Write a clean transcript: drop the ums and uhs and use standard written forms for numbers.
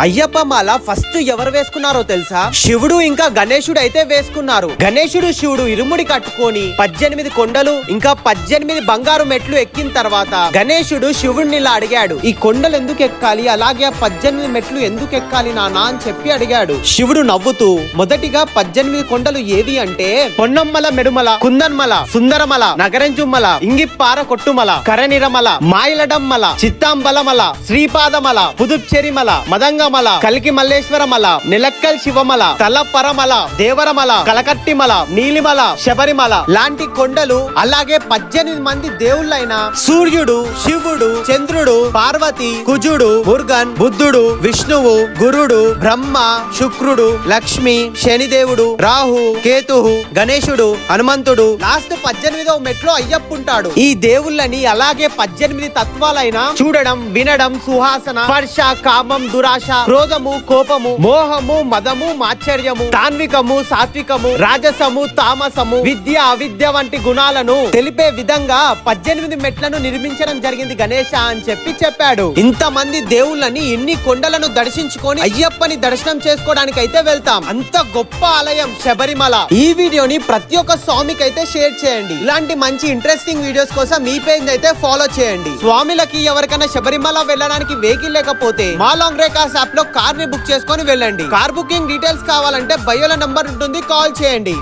అయ్యప్ప మాల first ఎవరు వేసుకున్నారో తెలుసా? శివుడు ఇంకా గణేశుడు అయితే వేసుకున్నారు. గణేశుడు శివుడు ఇరుముడి కట్టుకొని 18 కొండలు ఇంకా 18 బంగారు మెట్లు ఎక్కిన తర్వాత గణేశుడు శివుడిని ఇలా అడిగాడు, ఈ కొండలు ఎందుకు ఎక్కాలి, అలాగే 18 మెట్లు ఎందుకు ఎక్కాలి నానా అని చెప్పి అడిగాడు. శివుడు నవ్వుతూ మొదటిగా 18 కొండలు ఏవి అంటే పొన్నమ్మల మెడుమల, కుందన్మల, సుందరమల, నగరంజుమ్మల, ఇంగిప్పార కొట్టుమల, కరనిరమల, మాయిలడమ్మల, చిత్తాంబలమల, శ్రీపాదమల, పుదుచ్చెరిమల, మదంగమల, కలికి మల్లేశ్వరమల, నిలక్కల్ శివమల, తలపరమల, దేవరమల, కలకట్టిమల, నీలిమల, శబరిమల లాంటి కొండలు. అలాగే 18 మంది దేవుళ్ళైన సూర్యుడు, శివుడు, చంద్రుడు, పార్వతి, కుజుడు, మురుగన్, బుద్ధుడు, విష్ణువు, గురుడు, బ్రహ్మ, శుక్రుడు, లక్ష్మి, శనిదేవుడు, రాహు, కేతువు, గణేశుడు, హనుమంతుడు, లాస్ట్ 18వ మెట్లో అయ్యప్ప ఉంటాడు. ఈ దేవుళ్ళని అలాగే 18 తత్వాలైన చూడడం, వినడం, సుహాసన, స్పర్శ, కామం, దురాశ, క్రోధము, కోపము, మోహము, మదము, మాశ్చర్యము, తాన్వికము, సాత్వికము, రాజసము, తామసము, విద్య, అవిద్య వంటి గుణాలను తెలిపే విధంగా 18 మెట్లను నిర్మించడం జరిగింది గణేశ అని చెప్పాడు. ఇంతమంది దేవుళ్ళని ఇన్ని కొండలను దర్శించుకొని అయ్యప్పని దర్శనం చేసుకోవడానికి అయితే వెళ్తాం. అంత గొప్ప ఆలయం శబరిమల. ఈ వీడియోని ప్రతి ఒక్క స్వామికి అయితే షేర్ చేయండి. ఇలాంటి మంచి ఇంట్రెస్టింగ్ వీడియోస్ కోసం మీ పేజ్ అయితే ఫాలో చేయండి. స్వామిలకి ఎవరికైనా శబరిమల వెళ్ళడానికి వెహికల్ లేకపోతే మా లాంగ్ రేకాస్ యాప్ లో కార్ ని బుక్ చేసుకొని వెళ్ళండి. కార్ బుకింగ్ డీటెయిల్స్ కావాలంటే బయోల నంబర్ ఉంటుంది, కాల్ చేయండి.